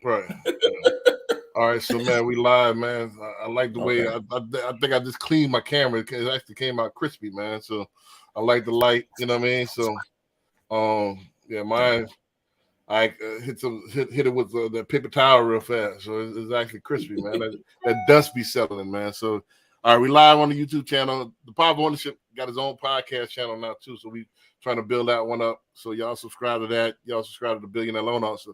Right. All right, so man, we live, man. I like the way Okay. I think I just cleaned my camera. It actually came out crispy, man. So I like the light. You know what I mean? So yeah, mine. I hit it with the paper towel real fast, so it's actually crispy, man. That dust be settling, man. So, all right, we live on the YouTube channel. The Power of Ownership got his own podcast channel now too, so we trying to build that one up. So y'all subscribe to that. Y'all subscribe to the Billionaire Loan Officer.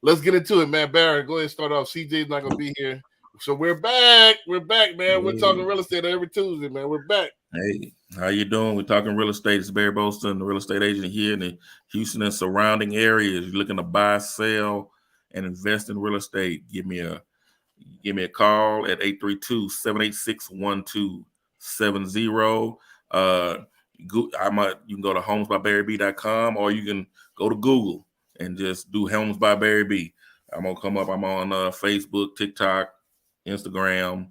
Let's get into it, man. Barry, go ahead and start off. CJ's not gonna be here, so we're back. We're back, man. We're talking real estate every Tuesday, man. We're back. Hey, how you doing? We're talking real estate. It's Barry Bolston, the real estate agent here in the Houston and surrounding areas. You're looking to buy, sell, and invest in real estate. Give me a call at 832-786-1270. You can go to homesbybarryb.com, or you can go to Google and just do Homes by Barry B. I'm gonna come up. I'm on Facebook, TikTok, Instagram,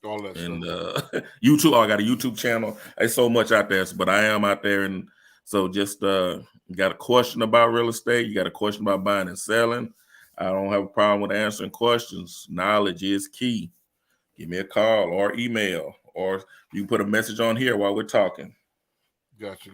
all that and stuff. YouTube. I got a YouTube channel. There's so much out there, but I am out there, and so just you got a question about real estate, you got a question about buying and selling, I don't have a problem with answering questions. Knowledge is key. Give me a call or email, or you can put a message on here while we're talking. Gotcha.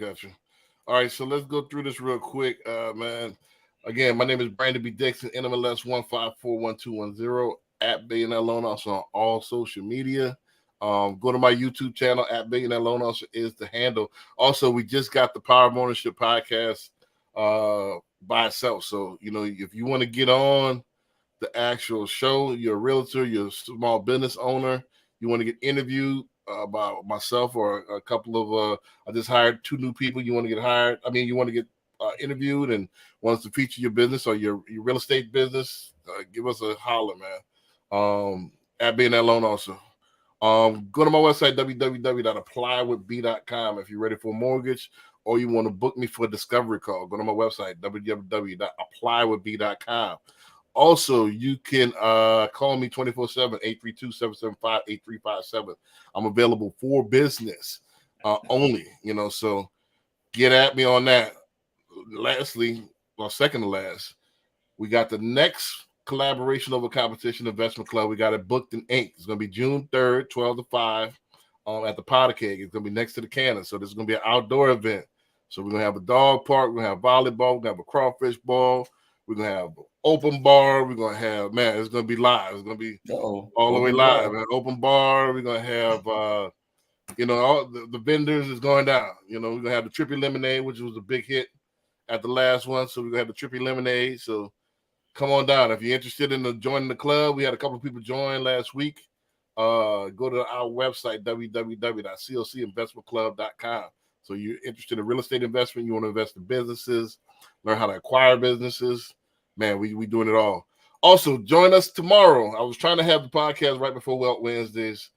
All right, so let's go through this real quick, man. Again, my name is Brandon B. Dixon, NMLS 1541210 at Billionaire Loan Officer on all social media. Go to my YouTube channel at Billionaire Loan Officer is the handle. Also, we just got the Power of Ownership podcast by itself. So, if you want to get on the actual show, you're a realtor, you're a small business owner, you want to get interviewed about myself or a couple of I just hired 2 new people. You want to get hired. I mean, you want to get interviewed and wants to feature your business or your real estate business. Give us a holler, man. At being that loan officer. Go to my website, www.applywithb.com, if you're ready for a mortgage or you want to book me for a discovery call. Go to my website, www.applywithb.com. Also, you can call me 24/7, 832-775-8357. I'm available for business only, so get at me on that. Lastly, second to last, we got the next collaboration over competition investment club. We got it booked in ink. It's going to be June 3rd, 12 to 5 at the Powder Keg. It's going to be next to the cannon. So this is going to be an outdoor event. So we're going to have a dog park. We're going to have volleyball. We're going to have a crawfish ball. We're going to have open bar. We're going to have, man, it's going to be live. It's going to be all the way live. Man. Open bar. We're going to have, all the vendors is going down. We're going to have the Trippy Lemonade, which was a big hit at the last one. So we're going to have the Trippy Lemonade. So come on down. If you're interested in joining the club, we had a couple of people join last week. Go to our website, www.cocinvestmentclub.com. So you're interested in real estate investment, you want to invest in businesses, learn how to acquire businesses. Man, we doing it all. Also, join us tomorrow. I was trying to have the podcast right before Wealth Wednesdays.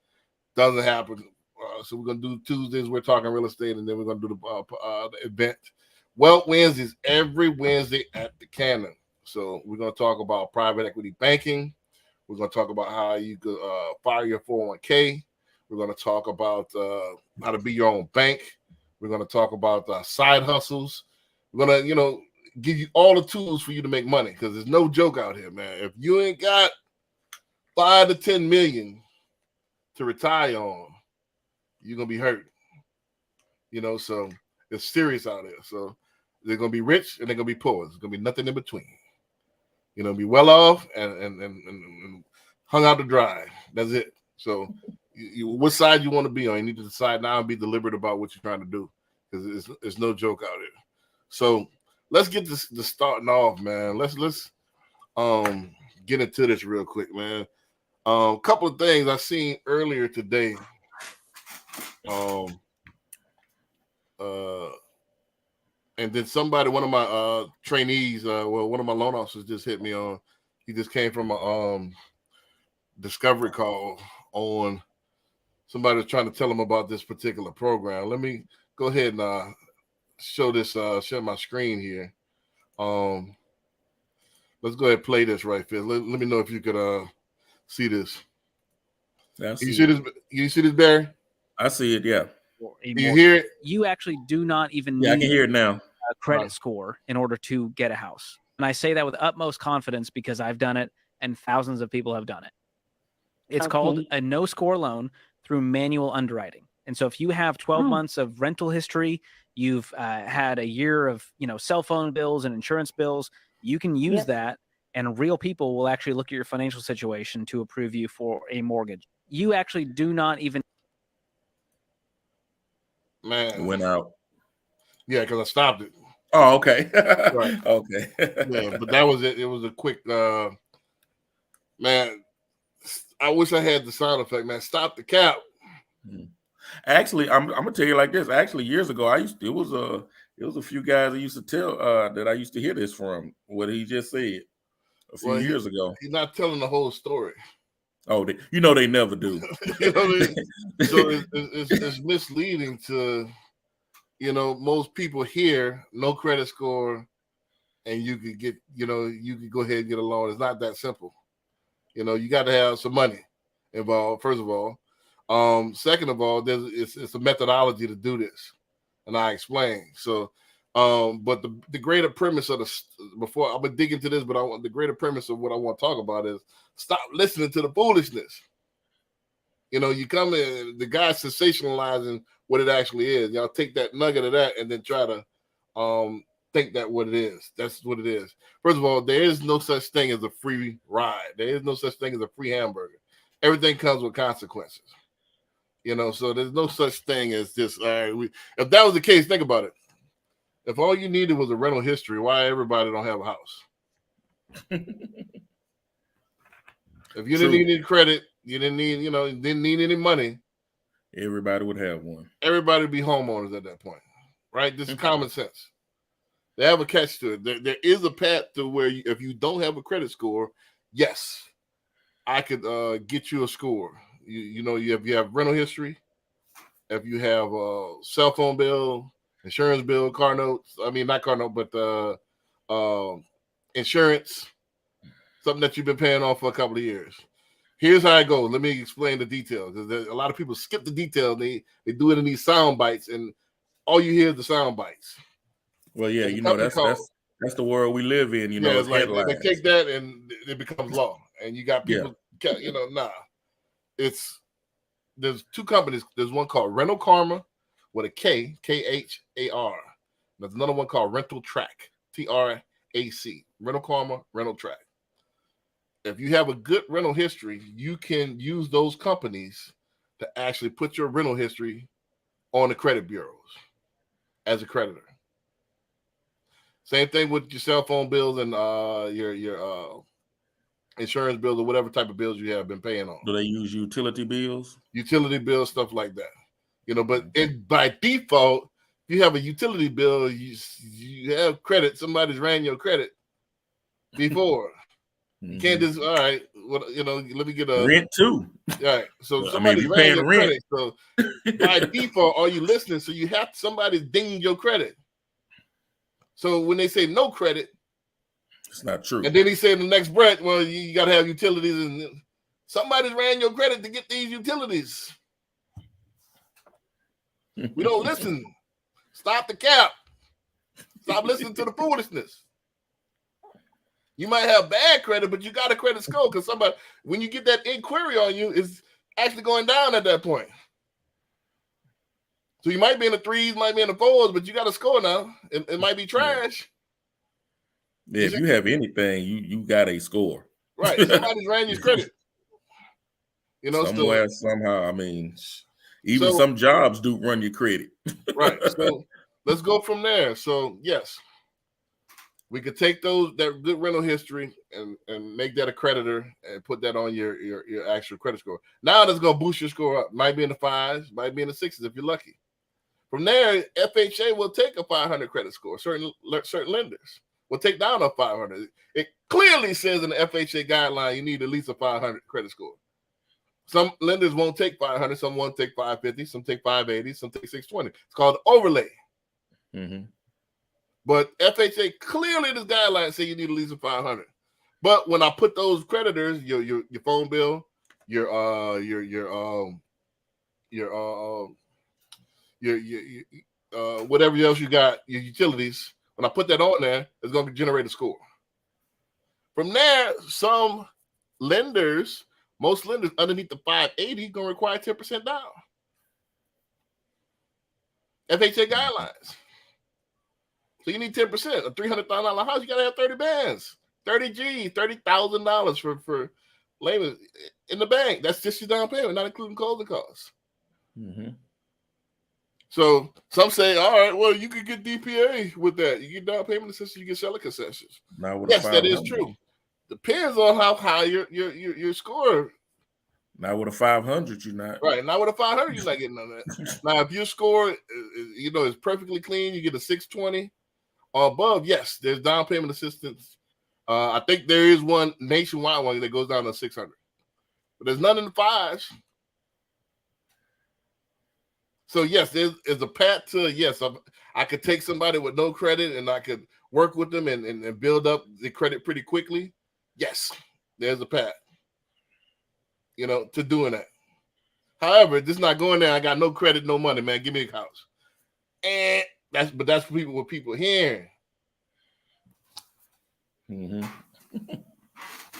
Doesn't happen. So we're going to do Tuesdays. We're talking real estate, and then we're going to do the event. Wealth Wednesdays every Wednesday at the Cannon. So we're going to talk about private equity banking. We're going to talk about how you could fire your 401k. We're going to talk about how to be your own bank. We're going to talk about side hustles. We're going to, give you all the tools for you to make money, because there's no joke out here, man. If you ain't got 5 to 10 million to retire on, you're going to be hurt. So it's serious out there. So they're going to be rich and they're going to be poor. There's going to be nothing in between. Be well off and hung out to dry. That's it. So what side you want to be on, you need to decide now and be deliberate about what you're trying to do, because it's no joke out here. So let's get this starting off, man. Let's get into this real quick, man. A couple of things I seen earlier today. And then one of my trainees, one of my loan officers just hit me on. He just came from a discovery call on somebody was trying to tell him about this particular program. Let me go ahead and share my screen here. Let's go ahead and play this right, Phil. Let me know if you could see this. You see this, Barry? I see it, yeah. Do you hear it? You actually do not even need I can hear it now. A credit score in order to get a house. And I say that with utmost confidence because I've done it and thousands of people have done it. It's called a no-score loan through manual underwriting. And so if you have 12 months of rental history, you've had a year of, cell phone bills and insurance bills, you can use that, and real people will actually look at your financial situation to approve you for a mortgage. You actually do not even. Man, it went out. Yeah, because I stopped it. Oh, okay. Right. Okay. Yeah, but that was it. It was a quick man. I wish I had the sound effect, man. Stop the cap. Actually, I'm gonna tell you like this. Actually, years ago, it was a few guys that used to tell that I used to hear this from what he just said a few years ago. He's not telling the whole story. Oh, they never do. You know what I mean? So it's misleading to, most people hear no credit score, and you could get, you could go ahead and get a loan. It's not that simple. You got to have some money involved, first of all. Second of all, it's a methodology to do this, and I explain. So, but the greater premise of before I'm gonna dig into this, but the greater premise of what I want to talk about is stop listening to the foolishness. You come in, the guy's sensationalizing what it actually is. Y'all take that nugget of that and then try to think that what it is. That's what it is. First of all, there is no such thing as a free ride. There is no such thing as a free hamburger. Everything comes with consequences. So there's no such thing as just, if that was the case, think about it. If all you needed was a rental history, why everybody don't have a house? If you didn't need any credit, you didn't need any money, everybody would have one. Everybody would be homeowners at that point, right? This is common sense. They have a catch to it. There is a path to where if you don't have a credit score, yes, I could get you a score. If you have rental history, if you have a cell phone bill, insurance bill, car notes. I mean, not car note, but insurance, something that you've been paying off for a couple of years. Here's how it goes. Let me explain the details. A lot of people skip the details. They do it in these sound bites, and all you hear is the sound bites. Well, yeah, that's the world we live in. It's like headlines. they take that and it becomes law, and you got people. Nah. There's two companies. There's one called Rental Karma with a K, KHAR. There's another one called Rental Track, TRAC. Rental Karma, Rental Track. If you have a good rental history, you can use those companies to actually put your rental history on the credit bureaus as a creditor. Same thing with your cell phone bills and your insurance bills or whatever type of bills you have been paying on. Do they use utility bills? Utility bills, stuff like that. But by default, if you have a utility bill, you have credit. Somebody's ran your credit before. You can't just, all right, let me get a rent too. All right. So somebody's ran your rent. credit. So by default, are you listening? So you have somebody ding your credit. So when they say no credit, it's not true. And then he said in the next breath, well, you got to have utilities, and somebody's ran your credit to get these utilities. We don't listen. Stop the cap. Stop listening to the foolishness. You might have bad credit, but you got a credit score because when you get that inquiry on you, it's actually going down at that point. So you might be in the 3s, might be in the 4s, but you got a score now. It might be trash. Yeah, if you have anything, you got a score. Right. Somebody's ran your credit. Somewhere, somehow. I mean, even some jobs do run your credit. Right. So let's go from there. So yes, we could take that good rental history and make that a creditor and put that on your actual credit score. Now that's gonna boost your score up. Might be in the 5s, might be in the 6s if you're lucky. From there, FHA will take a 500 credit score. Certain lenders will take down a 500. It clearly says in the FHA guideline you need at least a 500 credit score. Some lenders won't take 500, some won't take 550, some take 580, some take 620. It's called overlay. Mm-hmm. But FHA clearly this guideline say you need at least a 500. But when I put those creditors, your phone bill, your whatever else you got, your utilities, when I put that on there, it's going to generate a score. From there, most lenders underneath the 580 gonna require 10% down. FHA guidelines. So you need 10%. A $300,000 house, you gotta have 30 bands, 30 G, $30,000 for layman in the bank. That's just your down payment, not including closing costs. Mm-hmm. So some say, all right, well, you could get DPA with that. You get down payment assistance, you get seller concessions. Yes, that is true. Depends on how high your score. Now with a 500, you're not. Right. Now with a 500, you're not getting none of that. Now, if your score, is perfectly clean, you get a 620 or above, yes, there's down payment assistance. I think there is one nationwide one that goes down to 600. But there's none in the fives. So, yes, there's a path to, yes, I could take somebody with no credit and I could work with them and build up the credit pretty quickly. Yes, there's a path, to doing that. However, just not going there. I got no credit, no money, man. Give me a house. And that's what people hearing. Mm-hmm.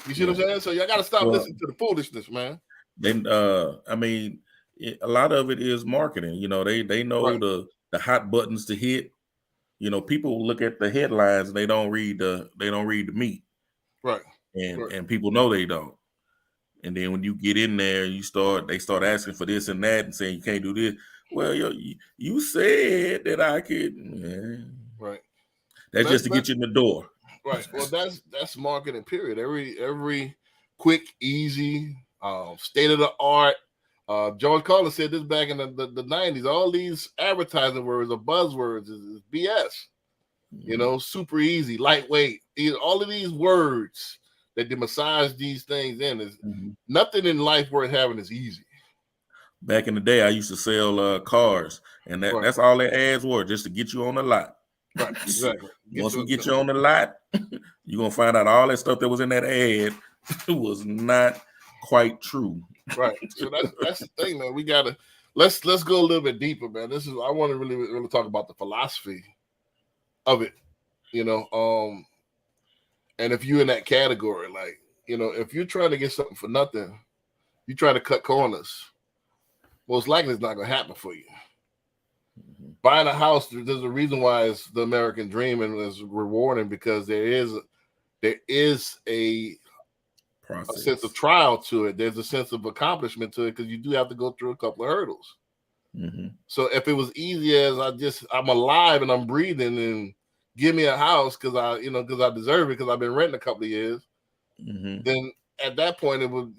You see what I'm saying? So y'all got to stop listening to the foolishness, man. Then, I mean, a lot of it is marketing. They know Right. the hot buttons to hit. People look at the headlines and they don't read the meat. Right. And people know they don't. And then when you get in there, they start asking for this and that and saying you can't do this. Well, you said that I could. Yeah. Right. That's just to get you in the door. Right. Well, that's marketing. Period. Every quick, easy, state of the art. George Carlin said this back in the 90s. All these advertising words or buzzwords is BS. Mm-hmm. Super easy, lightweight. All of these words that they massage these things in is nothing in life worth having is easy. Back in the day, I used to sell cars, and that's all their ads were, just to get you on the lot. Right, exactly. Once we get you on the lot, you're gonna find out all that stuff that was in that ad was not quite true. Right. So that's the thing, man. We gotta let's go a little bit deeper, man. I want to really talk about the philosophy of it. And if you're in that category, like, if you're trying to get something for nothing, you try to cut corners, most likely it's not going to happen for you. Mm-hmm. Buying a house, there's a reason why it's the American dream and it's rewarding, because there is a sense of trial to it. There's a sense of accomplishment to it, because you do have to go through a couple of hurdles. Mm-hmm. So if it was easy as I'm alive and I'm breathing and give me a house because I deserve it because I've been renting a couple of years, then at that point it would,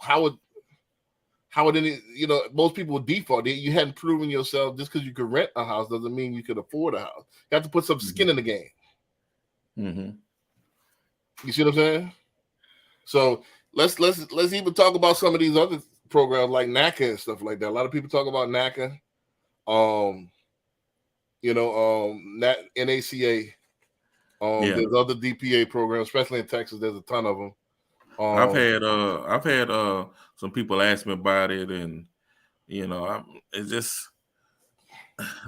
how would any, most people would default. You hadn't proven yourself. Just because you could rent a house doesn't mean you could afford a house. You have to put some skin in the game. Mm-hmm. You see what I'm saying? So let's even talk about some of these other programs like NACA and stuff like that. A lot of people talk about NACA. NACA. There's other DPA programs, especially in Texas. There's a ton of them. I've had some people ask me about it, and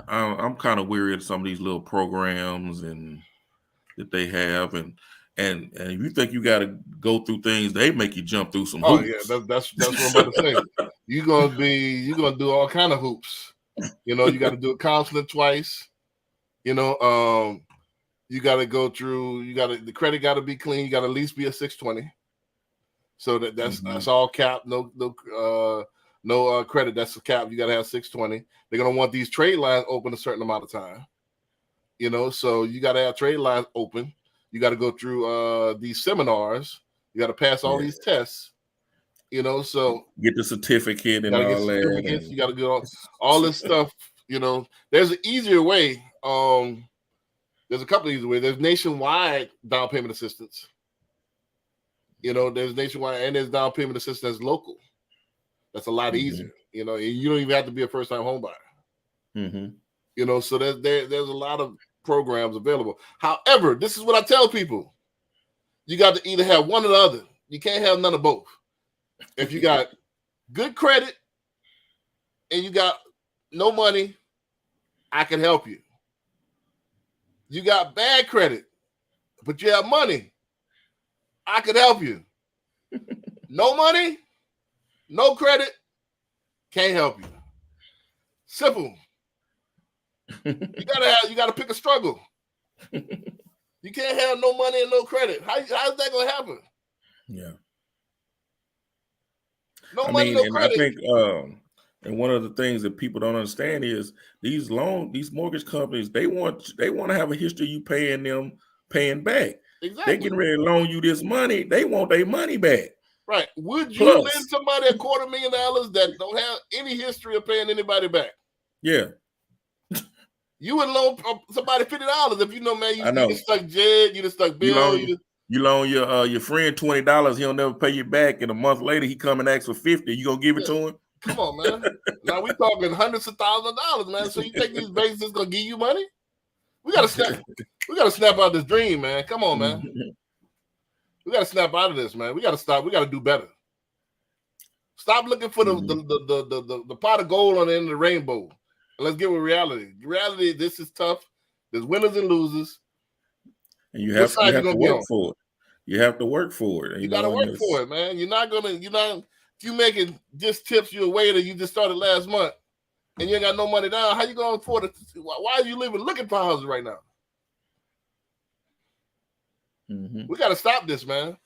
I'm kind of weary of some of these little programs and that they have, and if you think you got to go through things, they make you jump through some hoops. Yeah, that's what I'm about to say. You're gonna do all kind of hoops. You got to do a counseling twice. You got to go through. The credit got to be clean. You got to at least be a 620. So that's all cap. No credit. That's the cap. You got to have 620. They're gonna want these trade lines open a certain amount of time. So you got to have trade lines open. You got to go through these seminars. You got to pass all these tests. So get the certificate and all that. You got to do all this stuff. There's an easier way. There's a couple of easier ways. There's nationwide down payment assistance. There's nationwide, and there's down payment assistance that's local. That's a lot easier. You don't even have to be a first time home buyer. So there's a lot of programs available. However, this is what I tell people: you got to either have one or the other. You can't have none of both. If you got good credit and you got no money, I can help you. You got bad credit, but you have money, I could help you. No money, no credit, can't help you. Simple. You gotta pick a struggle. You can't have no money and no credit. How's that gonna happen? Yeah. No money, no credit. I think and one of the things that people don't understand is these mortgage companies, they want to have a history of you paying back. Exactly. They're getting ready to loan you this money. They want their money back. Right. Would you lend somebody $250,000 that don't have any history of paying anybody back? Yeah. You would loan somebody $50 if you know, man. You just stuck Jed, you just stuck Bill. You loan your friend $20. He'll never pay you back, and a month later he come and asks for $50. You gonna give it to him? Come on, man. Now we talking hundreds of thousands of dollars, man. So you think these banks is gonna give you money? We gotta snap. We gotta snap out this dream, man. Come on, man. We gotta snap out of this, man. We gotta stop. We gotta do better. Stop looking for the pot of gold on the end of the rainbow. And let's get with reality. Reality, this is tough. There's winners and losers. And you have to work for it. You have to work for it. You gotta work for it, man. If you making just tips, you're a waiter, you just started last month, and you ain't got no money down, how you gonna afford it? Why are you looking for houses right now? We gotta stop this, man.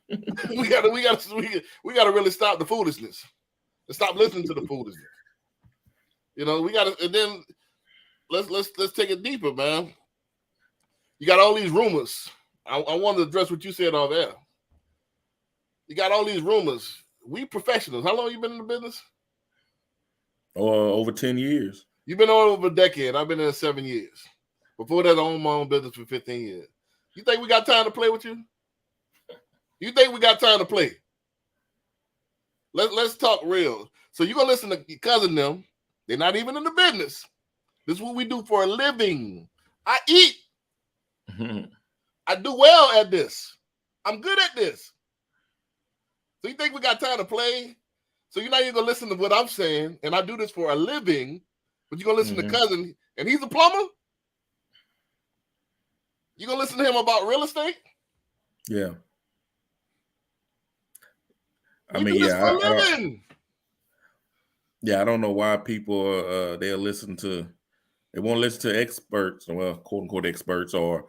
we gotta really stop the foolishness and stop listening to the foolishness. You know, we gotta, and then let's take it deeper, man. You got all these rumors. I want to address what you said off air. You got all these rumors. We professionals. How long you been in the business? Over 10 years. You've been on over a decade. I've been in 7 years. Before that, I owned my own business for 15 years. You think we got time to play with you? You think we got time to play? Let's talk real. So you're going to listen to your cousin them. They're not even in the business. This is what we do for a living. I eat. I do well at this. I'm good at this. So you think we got time to play? So you're not even going to listen to what I'm saying, and I do this for a living, but you're going to listen to cousin, and he's a plumber? You going to listen to him about real estate? Yeah. I don't know why people they won't listen to experts, well, quote unquote experts, or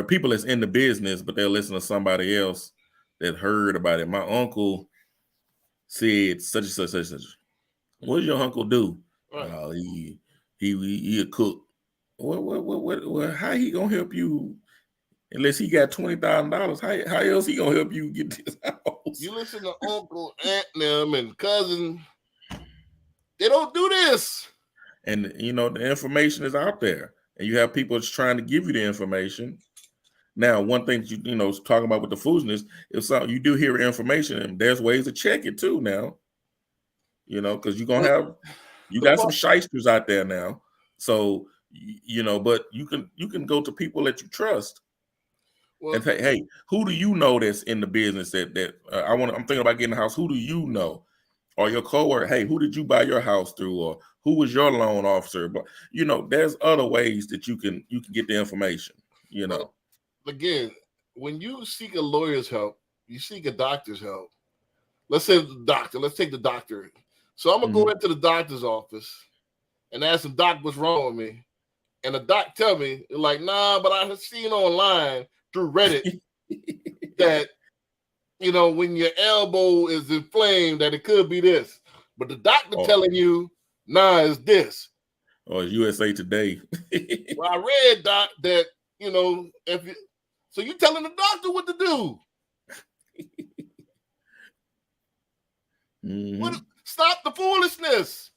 people that's in the business, but they'll listen to somebody else that heard about it. My uncle said such and such, such and such. What does your uncle do? Right. He a cook. What? How he gonna help you? Unless he got $20,000, how else he gonna help you get this house? You listen to uncle, aunt, them, and cousin. They don't do this. And the information is out there, and you have people that's trying to give you the information. Now, one thing that talking about with the foolishness, if something you do hear information, and there's ways to check it too now. Because you're gonna you got some shysters out there now. So but you can go to people that you trust. Well, and say, hey, who do you know that's in the business that I'm thinking about getting a house? Who do you know? Or your coworker, hey, who did you buy your house through? Or who was your loan officer? But there's other ways that you can get the information. But again, when you seek a lawyer's help, you seek a doctor's help. Let's say the doctor. Let's take the doctor. So I'm gonna go into the doctor's office and ask him, Doc, what's wrong with me? And the doc tell me, like, nah, but I have seen online through Reddit that when your elbow is inflamed, that it could be this. But the doctor telling you, nah, it's this. Or USA Today. Well, I read, Doc, that, so you telling the doctor what to do. Stop the foolishness.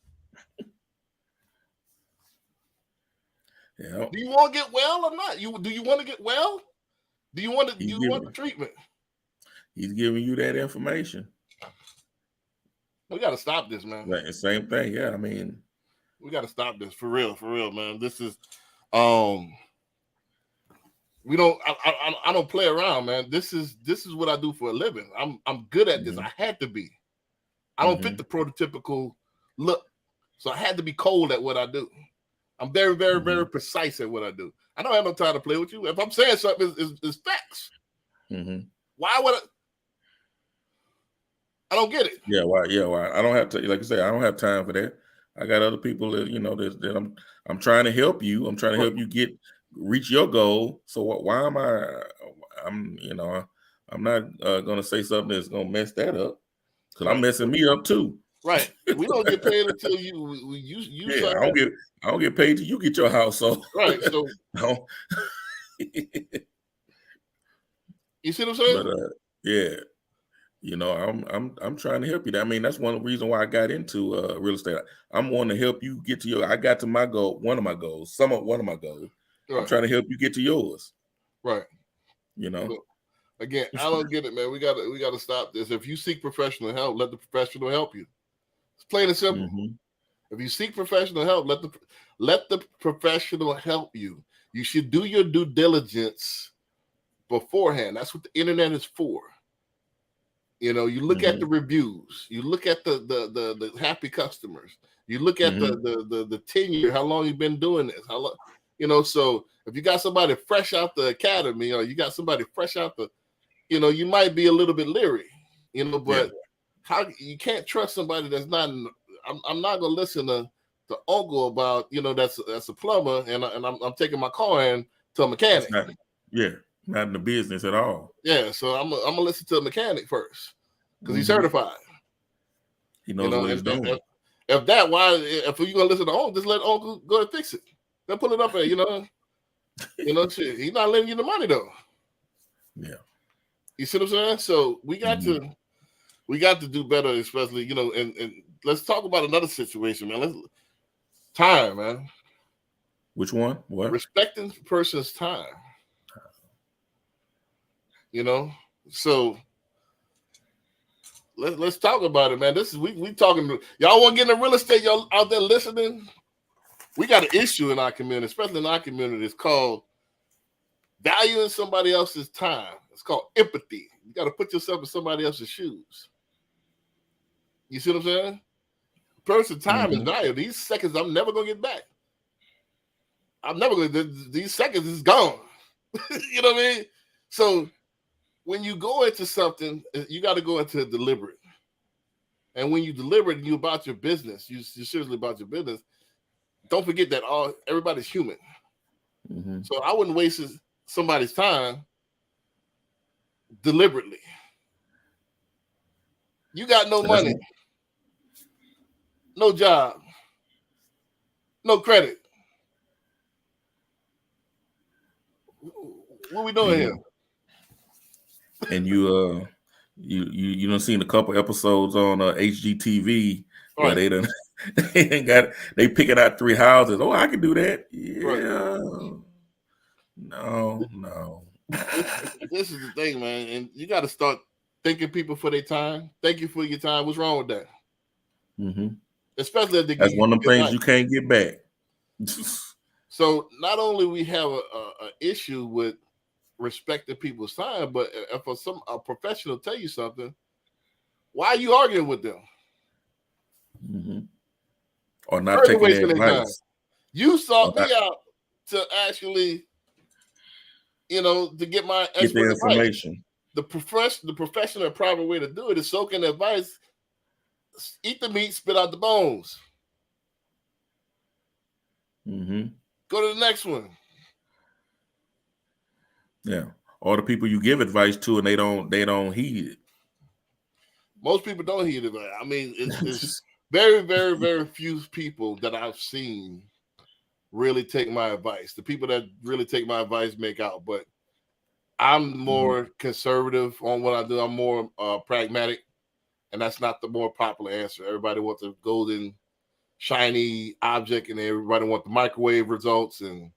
Yeah. Do you want to get well or not? Do you want to get well? Do you want the treatment? He's giving you that information. We got to stop this, man. Right, same thing. Yeah, we got to stop this for real, man. This is, we don't. I don't play around, man. This is what I do for a living. I'm good at this. I had to be. I don't fit the prototypical look, so I had to be cold at what I do. I'm very, very, very precise at what I do. I don't have no time to play with you. If I'm saying something, it's facts. Why would I don't get it. Yeah, why? Yeah, why? I don't have to. Like I say, I don't have time for that. I got other people that that I'm trying to help you. I'm trying to help you reach your goal. So why am I? I'm not going to say something that's going to mess that up because I'm messing me up too. Right. We don't get paid until you Yeah, I don't get paid till you get your house. So right. So you see what I'm saying? But yeah. I'm trying to help you. I mean, that's one reason why I got into real estate. I'm wanting to help you get to I got to my goal, one of my goals. Right. I'm trying to help you get to yours. Right. So, again, I don't get it, man. We gotta stop this. If you seek professional help, let the professional help you. It's plain and simple. Mm-hmm. If you seek professional help, let the professional help you. You should do your due diligence beforehand. That's what the internet is for. You look at the reviews. You look at the happy customers. You look at the tenure, how long you've been doing this. How long, so if you got somebody fresh out the academy or you got somebody fresh out the, you might be a little bit leery, but how you can't trust somebody that's not. I'm not gonna listen to uncle about that's a plumber and I'm taking my car in to a mechanic. Not in the business at all. Yeah, so I'm gonna listen to a mechanic first because he's certified. He knows what he's doing. If you're gonna listen to uncle, just let uncle go and fix it. They'll pull it up there, shit. He's not lending you the money though. Yeah. You see what I'm saying? So we got to do better, especially, and let's talk about another situation, man. Time, man. Which one? What? Respecting the person's time. So let's talk about it, man. This is we talking. Y'all want to get into real estate? Y'all out there listening? We got an issue in our community, especially in our community. It's called valuing somebody else's time. It's called empathy. You got to put yourself in somebody else's shoes. You see what I'm saying? Person's time is valuable. These seconds I'm never gonna get back. I'm never gonna. These seconds is gone. You know what I mean? So when you go into something, you got to go into deliberate. And when you deliberate, you about your business. You're seriously about your business. Don't forget that everybody's human. Mm-hmm. So I wouldn't waste somebody's time deliberately. You got no money, no job, no credit. What are we doing here? And you done seen a couple episodes on HGTV where they picking out 3 houses. Oh, I can do that. Yeah. Right. No. This is the thing, man. And you got to start thanking people for their time. Thank you for your time. What's wrong with that? Mm-hmm. Especially if that's one of the things you can't get back. So not only we have a issue with respecting people's time, but if a professional tell you something, why are you arguing with them? Mm-hmm. Or not taking their advice. You sought me out to actually, to get my expert information. The professional and proper way to do it is soak in advice, eat the meat, spit out the bones. Mm-hmm. Go to the next one. Yeah. Or the people you give advice to and they don't heed it. Most people don't heed it. I mean, it's very, very, very few people that I've seen really take my advice. The people that really take my advice make out, but I'm more conservative on what I do. I'm more pragmatic, and that's not the more popular answer. Everybody wants a golden, shiny object, and everybody wants the microwave results, and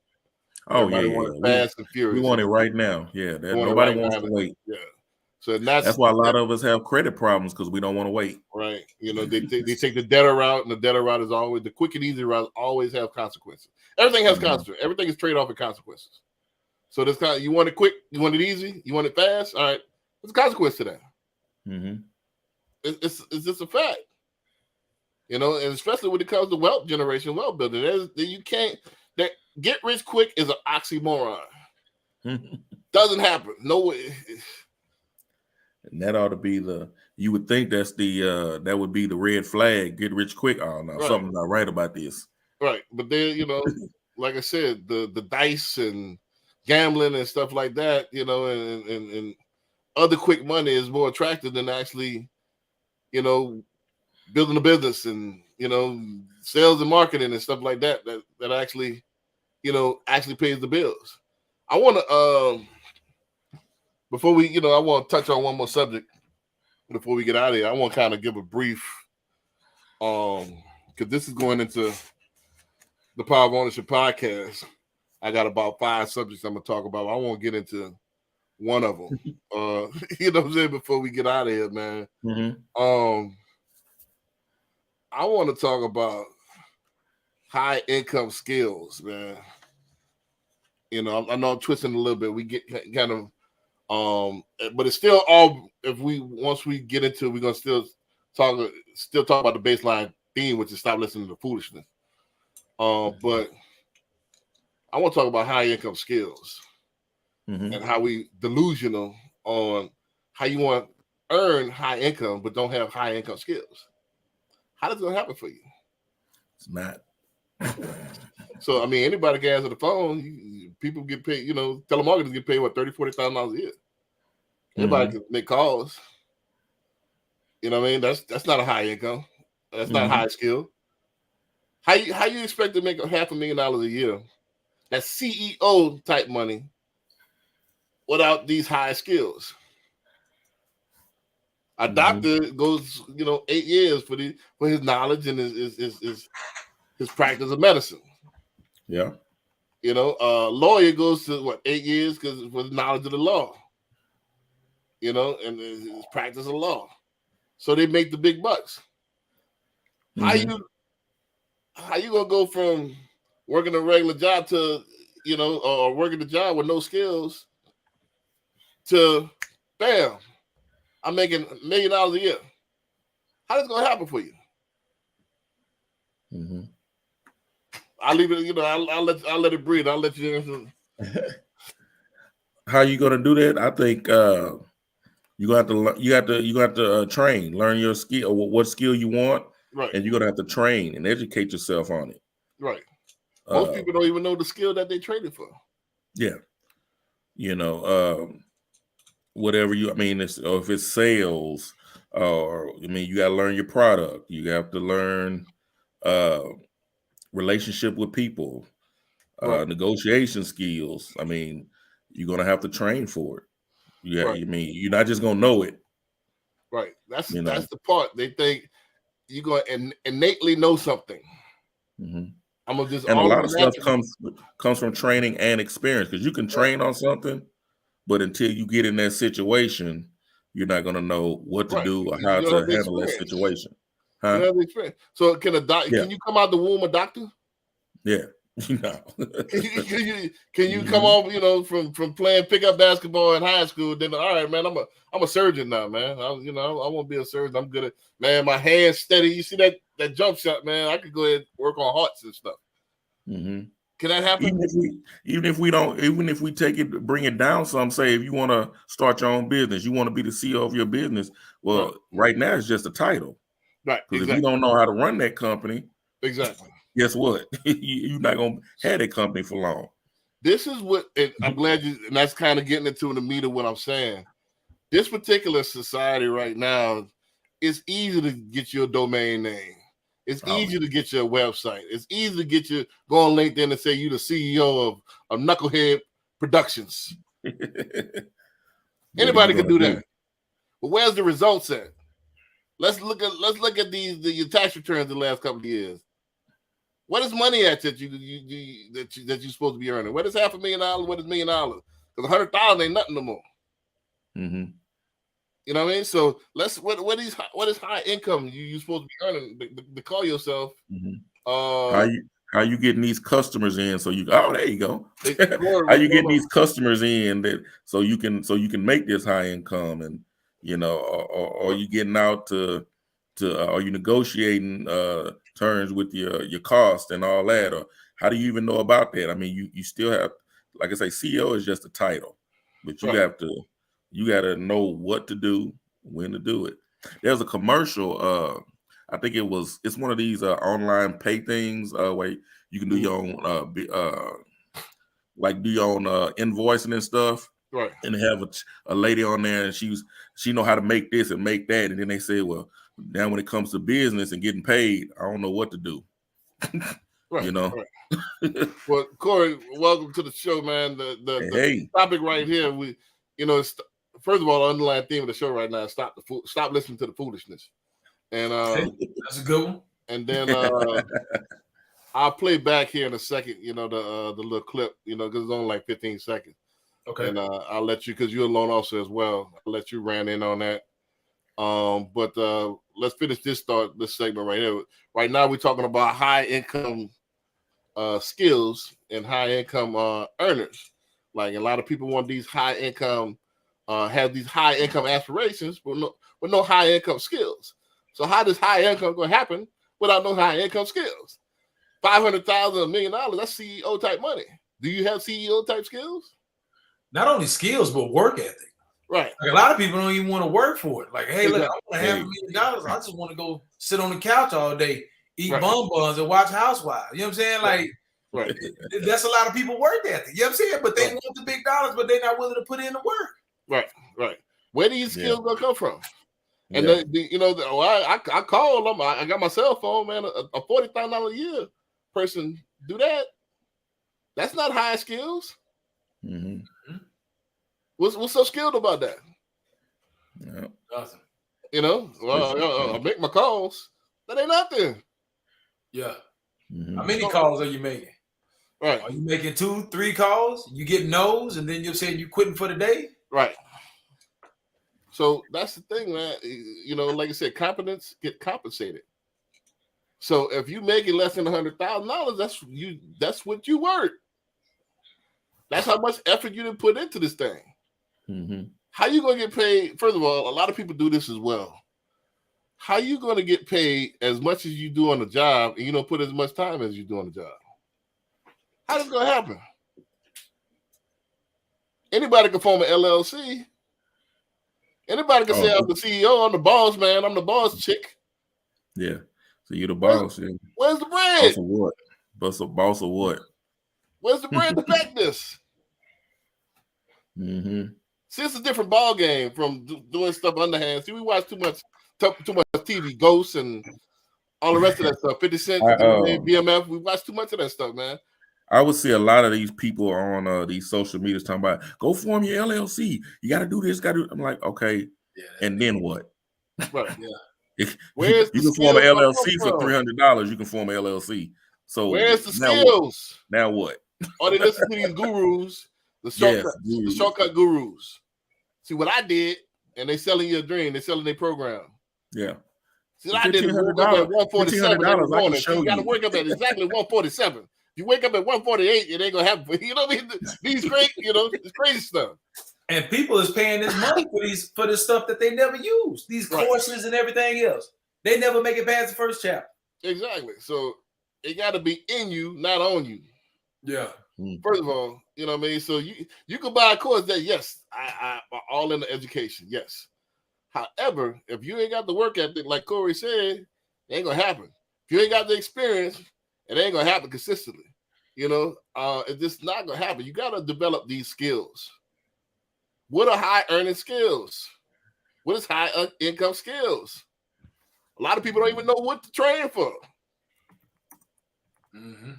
everybody wants fast and furious. We want it right now. Yeah, nobody wants to wait. Yeah. So that's why a lot of us have credit problems because we don't want to wait. Right. They take the debtor route, and the debtor route is always the quick and easy route. Always have consequences. Everything has consequences. Everything is trade off with consequences. So this kind, you want it quick, you want it easy, you want it fast. All right, there's a consequence to that. Mm-hmm. It's just a fact, and especially when it comes to wealth generation, wealth building. You can't. That get rich quick is an oxymoron. Doesn't happen. No way. And that ought to be you would think that's that would be the red flag, get rich quick. Oh no, something's not right about this. Right. But then, like I said, the dice and gambling and stuff like that, and other quick money is more attractive than actually, building a business and, sales and marketing and stuff like that, that actually, actually pays the bills. I want to, before we, I want to touch on one more subject before we get out of here. I want to kind of give a brief, because this is going into the Power of Ownership podcast. I got about 5 subjects I'm going to talk about. I won't get into one of them, you know what I'm saying, before we get out of here, man. I want to talk about high income skills, man. I know I'm twisting a little bit. We get kind of, but it's still all. Once we get into it, we're gonna still talk about the baseline theme, which is stop listening to foolishness. But I want to talk about high income skills and how we delusional on how you want to earn high income but don't have high income skills. How does it happen for you? It's not. So, I mean, anybody can answer the phone. People get paid, telemarketers get paid, what, $30,000, $40,000 a year. Anybody can make calls. You know what I mean? That's not a high income. That's not a high skill. How you expect to make $500,000 a year? That's CEO type money without these high skills. A doctor goes, 8 years for his knowledge and his practice of medicine. Yeah. A lawyer goes to 8 years because for the knowledge of the law. And his practice of law. So they make the big bucks. How you gonna go from working a regular job to, or working a job with no skills to bam, I'm making $1 million a year. How's it gonna happen for you? I'll leave it, I'll let it breathe. I'll let you answer. How you gonna do that? I think you have to train, learn your skill, what skill you want, right? And you're gonna have to train and educate yourself on it, right? Most people don't even know the skill that they traded for. Yeah, whatever if it's sales, or you got to learn your product. You have to learn relationship with people, negotiation skills. You're gonna have to train for it. You're not just gonna know it. Right. That's the part. They think you're gonna innately know something. And a lot of stuff comes from training and experience, because you can train on something, but until you get in that situation, you're not gonna know what to do or how to handle that situation. Huh? You have the experience. So can you come out the womb a doctor? Yeah. Can you come off, from playing pickup basketball in high school? Then all right, man, I'm a surgeon now, man. I won't be a surgeon. I'm good at, man. My hands steady. You see that jump shot, man? I could go ahead and work on hearts and stuff. Can that happen? Even if we take it, bring it down some, say if you want to start your own business, you want to be the CEO of your business. Well, right now it's just a title. Right. Because if you don't know how to run that company, exactly. Guess what? You're not gonna have that company for long. This is what, and I'm glad and that's kind of getting into the meat of what I'm saying. This particular society right now, it's easy to get your domain name. It's easy to get your website. It's easy to get you go on LinkedIn and say you're the CEO of Knucklehead Productions. Anybody can do that. But where's the results at? Let's look at your tax returns the last couple of years. What is money at that you're supposed to be earning? What is $500,000? What is $1 million? Because $100,000 ain't nothing no more. You know what I mean? So what is high income you supposed to be earning to call yourself? How you getting these customers in? So there you go. How you getting these customers in so you can make this high income, and or you getting out to are you negotiating terms with your cost and all that, or how do you even know about that? You still have, like I say, CEO is just a title, but you have to You got to know what to do, when to do it. There's a commercial. I think it's one of these online pay things where you can do your own do your own invoicing and stuff. Right. And they have a lady on there, and she know how to make this and make that. And then they say, well, now when it comes to business and getting paid, I don't know what to do. Right. You know. Right. Well, Corey, welcome to the show, man. The topic right here, first of all, the underlying theme of the show right now is stop listening to the foolishness. And that's a good one. And then I'll play back here in a second, the little clip, because it's only like 15 seconds. Okay. And I'll let you, because you're a loan officer as well, I'll let you ran in on that. But let's finish this segment right here. Right now, we're talking about high income skills and high income earners. Like, a lot of people want these high income, have these high income aspirations, but no high income skills. So how does high income going to happen without no high income skills? $500,000, $1 million, that's CEO type money. Do you have CEO type skills? Not only skills, but work ethic. Right. Like, a lot of people don't even want to work for it. Like, hey, exactly. Look, I want $500,000. I just want to go sit on the couch all day, eat bonbons and watch Housewives. You know what I'm saying? Like, right. That's a lot of people work ethic. You know what I'm saying? But they want the big dollars, but they're not willing to put in the work. Right. Where do these skills gonna come from? And I call them. I got my cell phone, man. A $40,000 a year person do that. That's not high skills. Mm-hmm. What's so skilled about that? Yeah. Nothing. I make my calls. That ain't nothing. Yeah. Mm-hmm. How many calls are you making? Right. Are you making 2, 3 calls? You get no's, and then you're saying you quitting for the day? Right. So that's the thing, man. Like I said, competence get compensated. So if you make it less than $100,000, that's what you worth. That's how much effort you didn't put into this thing. Mm-hmm. How you gonna get paid? First of all, a lot of people do this as well. How you gonna get paid as much as you do on the job, and you don't put as much time as you do on the job? How's it gonna happen? Anybody can form an LLC. Anybody can say, I'm the CEO, I'm the boss man, I'm the boss chick. Yeah. So you're the boss. Where's the bread? Boss of what? Boss of what? Where's the bread to back this? Mm-hmm. See, it's a different ball game from doing stuff underhand. See, we watch too much TV, Ghosts, and all the rest of that stuff. 50 Cent, BMF. We watch too much of that stuff, man. I would see a lot of these people on these social medias talking about, go form your LLC. You got to do this, I'm like, okay, and then what? Right. Yeah. Where's you can form an LLC for $300. You can form an LLC. So where's the skills? Now what? Or they listen to these gurus, the shortcut gurus. See what I did, and they selling you a dream. They selling their program. Yeah. See what I did. Woke up at 147 every morning. You got to wake up at exactly 147. You wake up at 148, it ain't gonna happen. You know what I mean? These great, it's crazy stuff. And people is paying this money for this stuff that they never use. These courses and everything else. They never make it past the first chapter. Exactly. So it got to be in you, not on you. Yeah. First of all, you know what I mean? So you can buy a course that, yes, I all in the education, yes. However, if you ain't got the work ethic, like Corey said, it ain't gonna happen. If you ain't got the experience, it ain't gonna happen consistently. It's just not gonna happen. You gotta develop these skills. What are high earning skills? What is high income skills? A lot of people don't even know what to train for. Mm-hmm.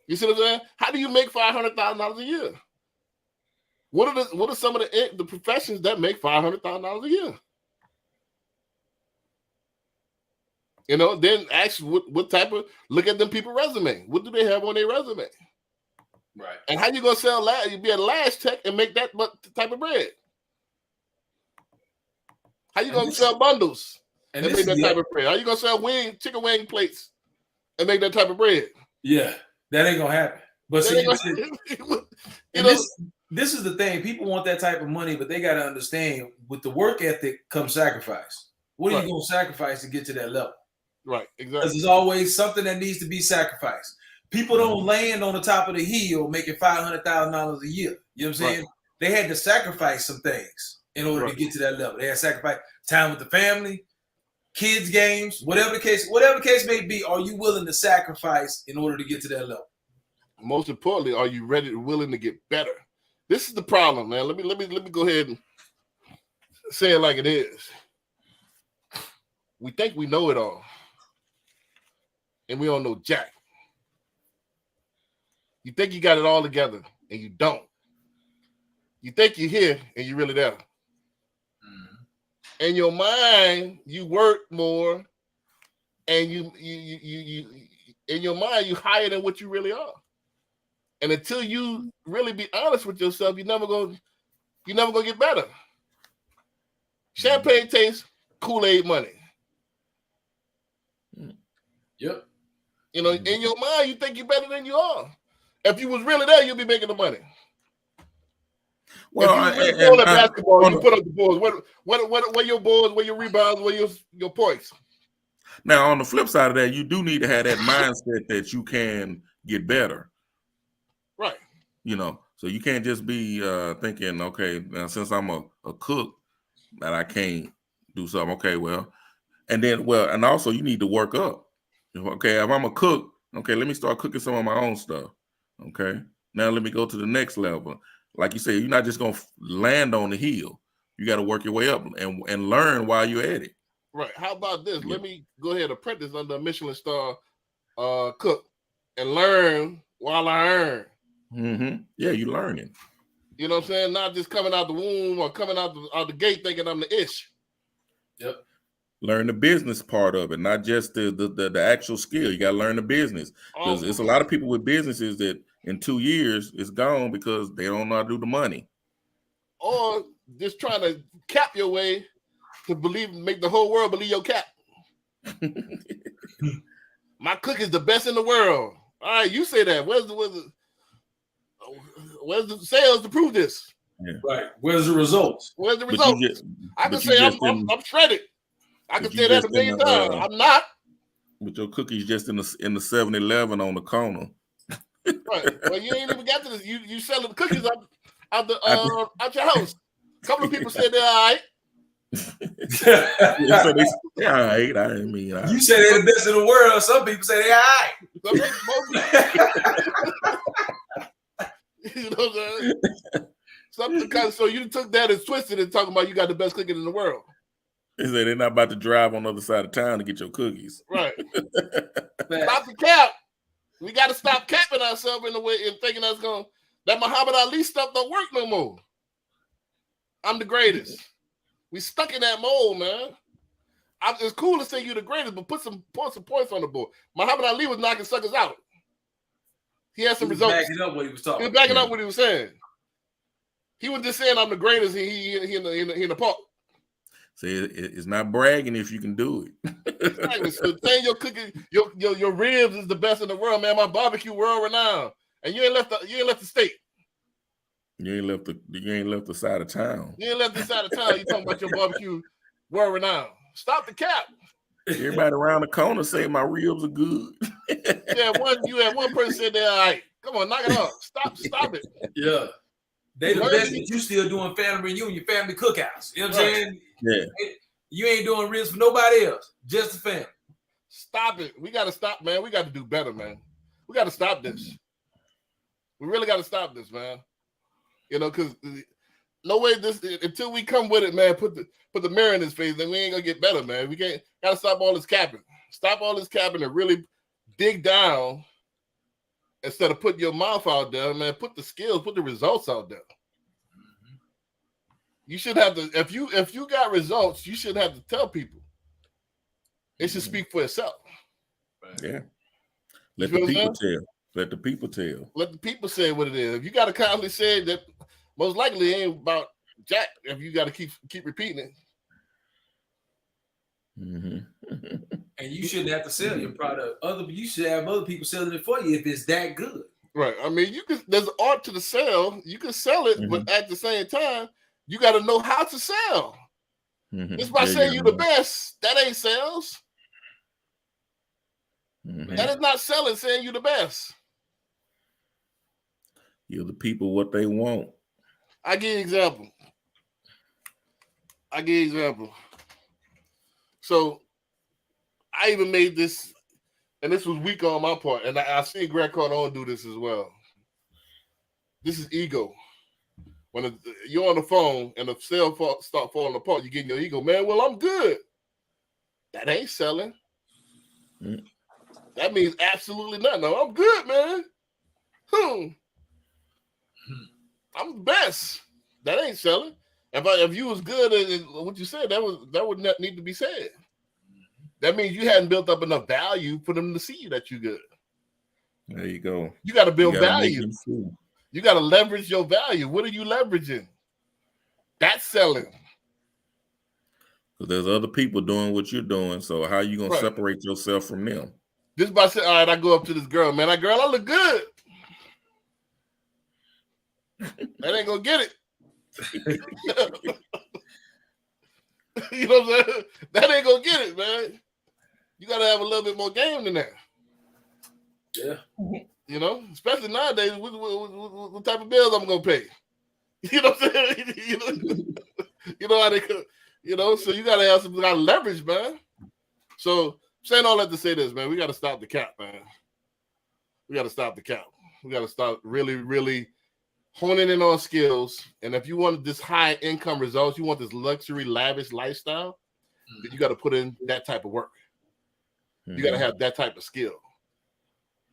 You see what I'm saying? How do you make $500,000 a year? What are some of the professions that make $500,000 a year? Then ask what type of, look at them people resume. What do they have on their resume? Right. And how you gonna sell you be a lash tech and make that type of bread? How you gonna sell bundles and make that type of bread? How you gonna sell chicken wing plates and make that type of bread? Yeah, that ain't gonna happen. But see, this is the thing. People want that type of money, but they gotta understand with the work ethic comes sacrifice. What are you gonna sacrifice to get to that level? Right, exactly. Because there's always something that needs to be sacrificed. People don't land on the top of the hill making $500,000 a year. You know what I'm saying? They had to sacrifice some things. in order to get to that level. They had sacrifice time with the family, kids, games, whatever the case may be. Are you willing to sacrifice in order to get to that level? Most importantly, are you willing to get better? This is the problem, man. Let me go ahead and say it like it is. We think we know it all, and we don't know jack. You think you got it all together, and you don't. You think you're here, and you're really there. In your mind, you work more, and you in your mind, you higher than what you really are. And until you really be honest with yourself, you're never gonna get better. Champagne tastes Kool-Aid money. Yep. You know, in your mind, you think you're better than you are. If you was really there, you'd be making the money. Well, if you really basketball, you put up the boards. What your boards? What your rebounds? What your points? Now, on the flip side of that, you do need to have that mindset that you can get better. Right. You know, so you can't just be thinking, okay, now since I'm a cook, that I can't do something. Okay, well, and also you need to work up. Okay, if I'm a cook, okay, let me start cooking some of my own stuff. Okay, now let me go to the next level. Like you say, you're not just gonna land on the hill. You got to work your way up and learn while you're at it. Right. How about this? Yeah. Let me go ahead and apprentice under a Michelin star cook and learn while I earn. Mm-hmm. Yeah, you're learning. You know what I'm saying? Not just coming out the womb or coming out the gate thinking I'm the ish. Yep. Learn the business part of it, not just the actual skill. You got to learn the business. Because it's a lot of people with businesses that in 2 years it's gone because they don't know how to do the money. Or just trying to cap your way to make the whole world believe your cap. My cook is the best in the world. All right, you say that. Where's the sales to prove this? Yeah. Right. Where's the results? Where's the results? I can say I'm shredded. I can say that a million times. I'm not. But your cookie's just in the 7-Eleven on the corner. Right. Well, you ain't even got to this. You selling the cookies out your house. A couple of people said they're all right. Yeah, all right. I didn't mean. You say they're the best in the world. Some people say they're all right. You know what I'm saying? So you took that and twisted it, talking about you got the best cooking in the world. They say they're not about to drive on the other side of town to get your cookies. Right. Stop the cap. We got to stop capping ourselves in the way and thinking that Muhammad Ali stuff don't work no more. I'm the greatest. We stuck in that mold, man. It's cool to say you're the greatest, but put some points on the board. Muhammad Ali was knocking suckers out. He had some results. Backing up what he was talking. He was backing up what he was saying. He was just saying, "I'm the greatest." He in the park. See, it's not bragging if you can do it. Exactly. So saying your cooking, your ribs is the best in the world, man. My barbecue world renowned, and you ain't left the state. You ain't left the side of town. You ain't left the side of town. You talking about your barbecue world renowned. Stop the cap. Everybody around the corner say my ribs are good. You had one person said they're all right. Come on, knock it off. Stop it. Yeah. They the best that you still doing family reunion, your family cookouts. You know what I'm saying? Yeah. You ain't doing ribs for nobody else. Just the family. Stop it. We got to stop, man. We got to do better, man. We got to stop this. We really got to stop this, man. You know, because no way until we come with it, man, put the mirror in his face, then we ain't gonna get better, man. We gotta stop all this capping. Stop all this capping and really dig down instead of putting your mouth out there, man. Put the skills, put the results out there. You should have to, if you got results, you should have to tell people. It should speak for itself. Yeah. Let the people tell. Let the people tell. Let the people say what it is. If you got to constantly say that, most likely it ain't about jack. If you got to keep repeating it. Mm-hmm. And you shouldn't have to sell your product. You should have other people selling it for you if it's that good. Right. I mean, there's art to the sell. You can sell it, but at the same time, you got to know how to sell. Mm-hmm. Just by saying you the best, that ain't sales. Mm-hmm. That is not selling, saying you the best. Give the people what they want. I give you an example. I give you an example. So I even made this, and this was weak on my part, and I see Grant Cardone do this as well. This is ego. When you're on the phone and the cell phone start falling apart, you get your ego, man. Well, I'm good. That ain't selling. Mm. That means absolutely nothing. No, I'm good, man. I'm the best. That ain't selling. If you was good at what you said, that would not need to be said. That means you hadn't built up enough value for them to see that you're good. There you go. You got to build value. You got to leverage your value. What are you leveraging? That's selling. Because there's other people doing what you're doing. So how are you going to separate yourself from them? Just by saying, all right, I go up to this girl, man. That girl, I look good. That ain't going to get it. You know what I'm saying? That ain't going to get it, man. You got to have a little bit more game than that. Yeah. You know, especially nowadays, what type of bills I'm going to pay. You know what I'm saying? You know how they could, you know, so you got to have some kind of leverage, man. So saying all that to say this, man, we got to stop the cap, man. We got to stop the cap. We got to start really, really honing in on skills. And if you want this high income results, you want this luxury, lavish lifestyle, then you got to put in that type of work. You got to have that type of skill.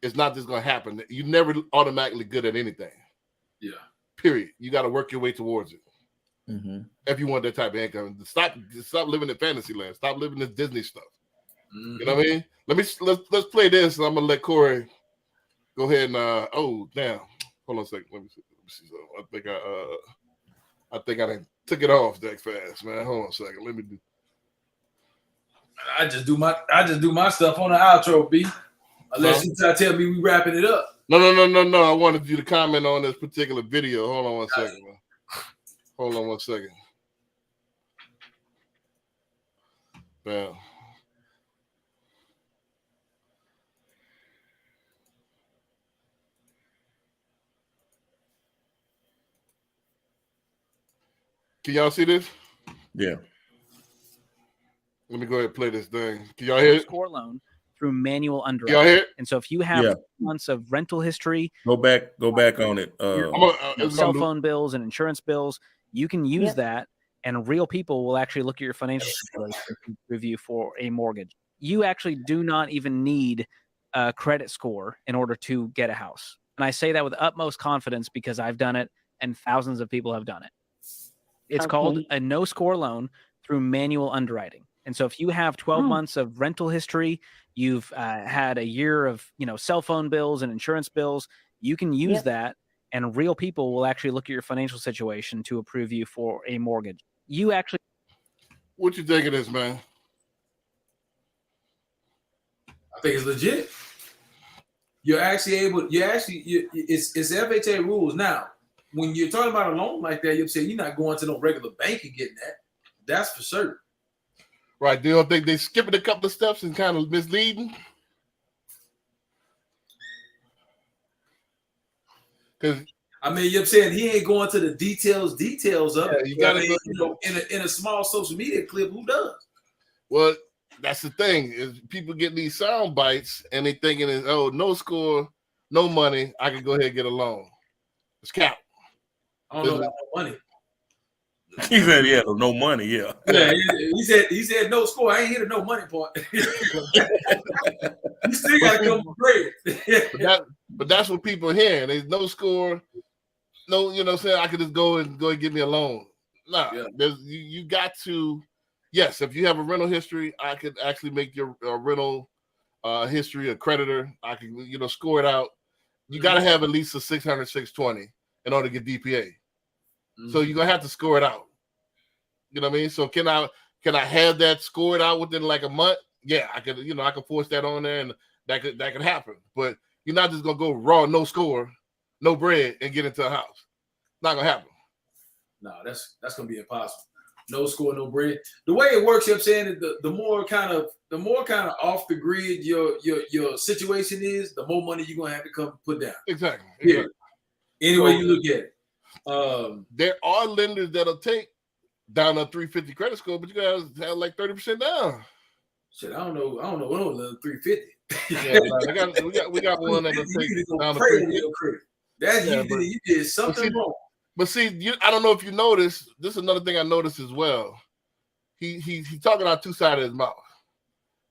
It's not just going to happen. You're never automatically good at anything. Yeah. Period. You got to work your way towards it. If you want that type of income. Stop living in fantasy land. Stop living this Disney stuff. You know what I mean? Let's play this, and I'm gonna let Corey go ahead and oh damn. Hold on a second. Let me see. I think I took it off that fast, man. Hold on a second. Let me do. I just do my stuff on the outro, B. Unless you try to tell me we wrapping it up. No. I wanted you to comment on this particular video. Hold on one second, man. Hold on one second. Bam. Can y'all see this? Yeah. Let me go ahead and play this thing. Can y'all hear it? Score loan through manual underwriting. Y'all hear it? And so if you have months of rental history, go back on it. Cell phone bills and insurance bills, you can use that, and real people will actually look at your financial situation and review for a mortgage. You actually do not even need a credit score in order to get a house. And I say that with utmost confidence because I've done it and thousands of people have done it. It's called a no score loan through manual underwriting. And so if you have 12 months of rental history, you've had a year of, cell phone bills and insurance bills, you can use that, and real people will actually look at your financial situation to approve you for a mortgage. You actually. What you think of this, man? I think it's legit. You're actually able, it's FHA rules. Now, when you're talking about a loan like that, you'll say you're not going to no regular bank and getting that. That's for certain. Right. Do you think they skipping a couple of steps and kind of misleading? Because you're saying he ain't going to the details of it. You got in a small social media clip, who does? Well, that's the thing is people get these sound bites and they thinking is no score, no money. I can go ahead and get a loan. It's cap. I don't know about no money. He said, no money, yeah. He said no score. I ain't here to no money part. You still gotta come for bread. but that's what people are hearing. There's no score, no, saying I could just go and get me a loan. Nah, you got to, yes, if you have a rental history, I could actually make your rental history a creditor. I can, score it out. You got to have at least a 600, 620 in order to get DPA. So you're gonna have to score it out. You know what I mean? So can I have that scored out within like a month? Yeah, I could, I could force that on there and that could happen. But you're not just gonna go raw, no score, no bread, and get into a house. Not gonna happen. No, that's gonna be impossible. No score, no bread. The way it works, I'm saying the more kind of off the grid your situation is, the more money you're gonna have to come put down. Exactly. Any way you look at it. There are lenders that'll take down a 350 credit score, but you gotta have like 30% down. Shit, I don't know. What on 350. Yeah, we got one that'll take down to 350. That's you did something wrong. But see, I don't know if you noticed. This is another thing I noticed as well. He's talking out two sides of his mouth.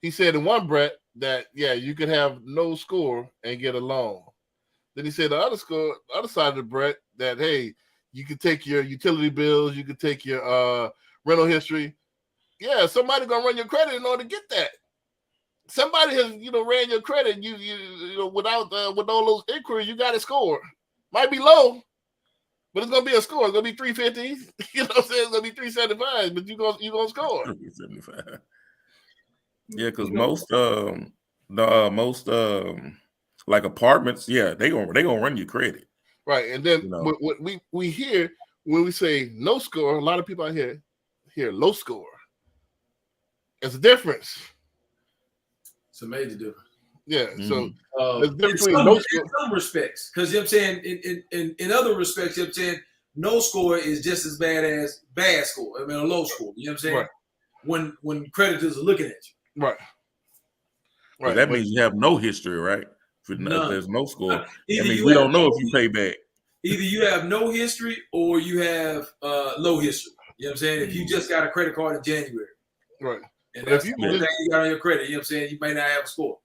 He said in one breath that you could have no score and get a loan. Then he said the other side of the breath that hey, you could take your utility bills, you could take your rental history. Yeah, somebody gonna run your credit in order to get that. Somebody has ran your credit. You without with all those inquiries, you got a score. Might be low, but it's gonna be a score. It's gonna be 350. You know what I'm saying? It's gonna be 375, but you gonna score. 375. Yeah, because most like apartments, they gonna run your credit. Right. And then what we hear when we say no score, a lot of people out here hear low score. It's a difference. It's a major difference. Yeah. So there's difference between no score. In some respects, because you know what I'm saying, in other respects, you know what I'm saying, no score is just as bad as bad score. I mean, a low score. You know what I'm saying? Right. When creditors are looking at you. Right. Right. That means you have no history, right? If there's no score, that means we don't know if you pay back. Either you have no history or you have low history. You know what I'm saying? If you just got a credit card in January. Right. And that's the only thing you got on your credit, you know what I'm saying? You may not have a score.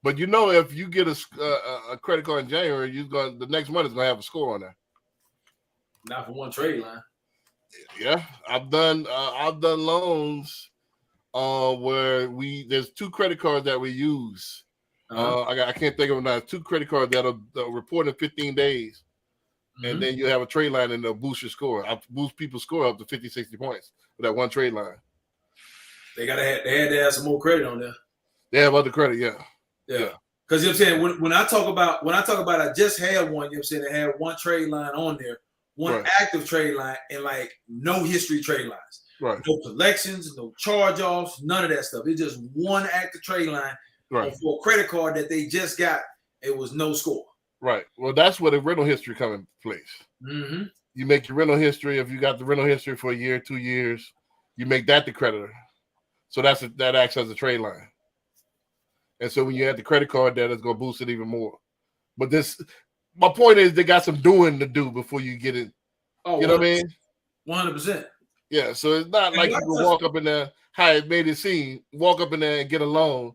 But if you get a credit card in January, the next month is gonna have a score on there. Not for one trade line. Yeah. I've done loans where there's two credit cards that we use. I can't think of them now. Two credit cards that'll report in 15 days. And then you have a trade line and they'll boost your score. I boost people's score up to 50, 60 points with that one trade line. They had to have some more credit on there. They have other credit, yeah. Because you know what I'm saying, when I talk about I just had one, you know what I'm saying, I had one trade line on there, one active trade line, and like no history trade lines. Right. No collections, no charge-offs, none of that stuff. It's just one active trade line for a credit card that they just got. It was no score. Right. Well, that's where the rental history comes into place. You make your rental history. If you got the rental history for a year, 2 years, you make that the creditor. So that acts as a trade line. And so when you add the credit card there, it's going to boost it even more. But my point is they got some doing to do before you get it. Oh, you know what I mean? 100%. Yeah, so it's not like you can walk up in there, how it made it seem, walk up in there and get a loan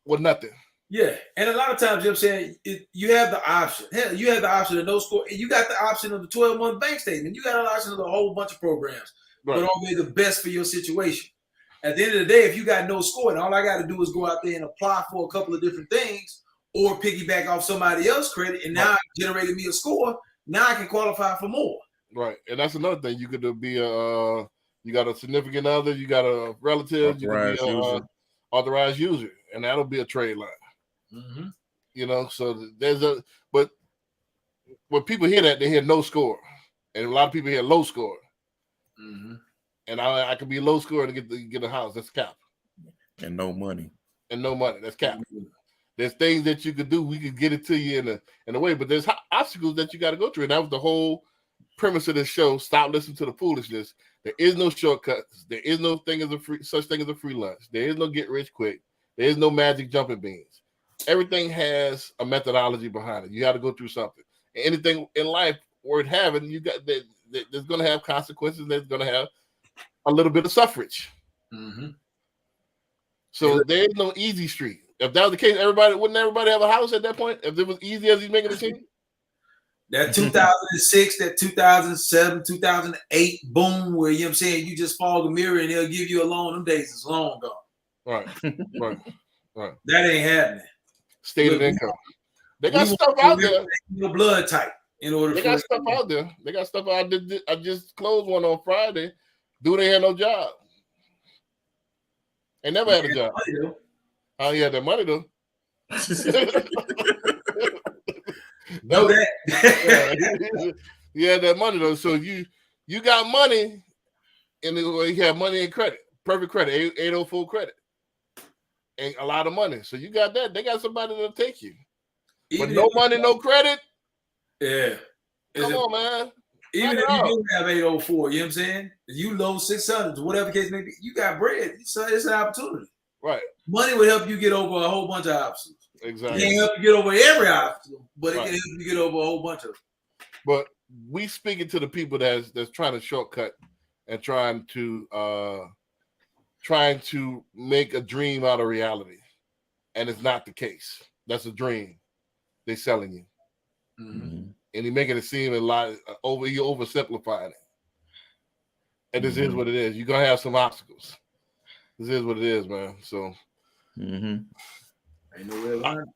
with nothing. Yeah, and a lot of times, you know what I'm saying, you have the option. Hell, you have the option of no score, and you got the option of the 12-month bank statement. You got an option of a whole bunch of programs, but only the best for your situation. At the end of the day, if you got no score, and all I got to do is go out there and apply for a couple of different things or piggyback off somebody else's credit, and now it generated me a score, now I can qualify for more. Right, and that's another thing. You could be you got a significant other, you got a relative, you could be an authorized user, and that'll be a trade line. You know, so but when people hear that, they hear no score, and a lot of people hear low score. And I could be low score and get a house. That's cap. And no money. That's cap. There's things that you could do. We could get it to you in a way, but there's obstacles that you got to go through, and that was the whole premise of this show. Stop listening to the foolishness. There is no shortcuts. There is no such thing as a free lunch. There is no get rich quick. There is no magic jumping beans. Everything has a methodology behind it. You got to go through something. Anything in life worth having, there's going to have consequences. There's going to have a little bit of suffrage. So there's no easy street. If that was the case, wouldn't everybody have a house at that point? If it was easy as he's making it seem? That 2006, that 2007, 2008 boom, where, you know what I'm saying, you just fog a mirror and they'll give you a loan. Them days is long gone. Right. That ain't happening. Stated income. They got stuff out there. Your blood type in order. They got stuff out there. They got stuff out there. I just closed one on Friday. Dude ain't had no job. Ain't never had a job. Oh, he had that money though. Know that. He had that money though. So you got money, and he had money and credit, perfect credit, 804 credit, and a lot of money. So you got that. They got somebody that'll take you. But no money, no credit. Yeah. Come on, man. Even if you do have 804, you know what I'm saying? If you low 600, whatever case may be, you got bread. So it's an opportunity. Right. Money will help you get over a whole bunch of obstacles. Exactly. It can't help you get over every obstacle, but it can help you get over a whole bunch of them. But we speaking to the people that's trying to shortcut and trying to make a dream out of reality. And it's not the case. That's a dream. They're selling you. Mm-hmm. And you're making it seem a lot you're oversimplifying it. And this is what it is. You're gonna have some obstacles. This is what it is, man. So ain't no way around.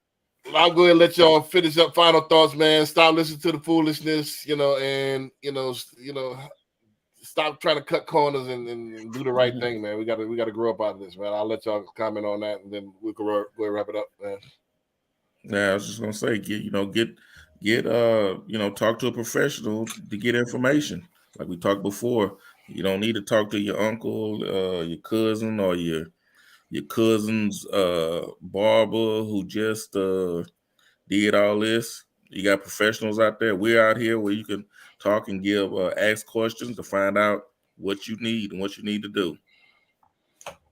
I'll go ahead and let y'all finish up final thoughts, man. Stop listening to the foolishness, and stop trying to cut corners and do the right thing, man. We gotta grow up out of this, man. I'll let y'all comment on that, and then we can go ahead and wrap it up, man. Yeah, I was just gonna say, talk to a professional to get information. Like we talked before, you don't need to talk to your uncle, your cousin, or your cousin's barber who just did all this. You got professionals out there. We're out here where you can talk and ask questions to find out what you need and what you need to do.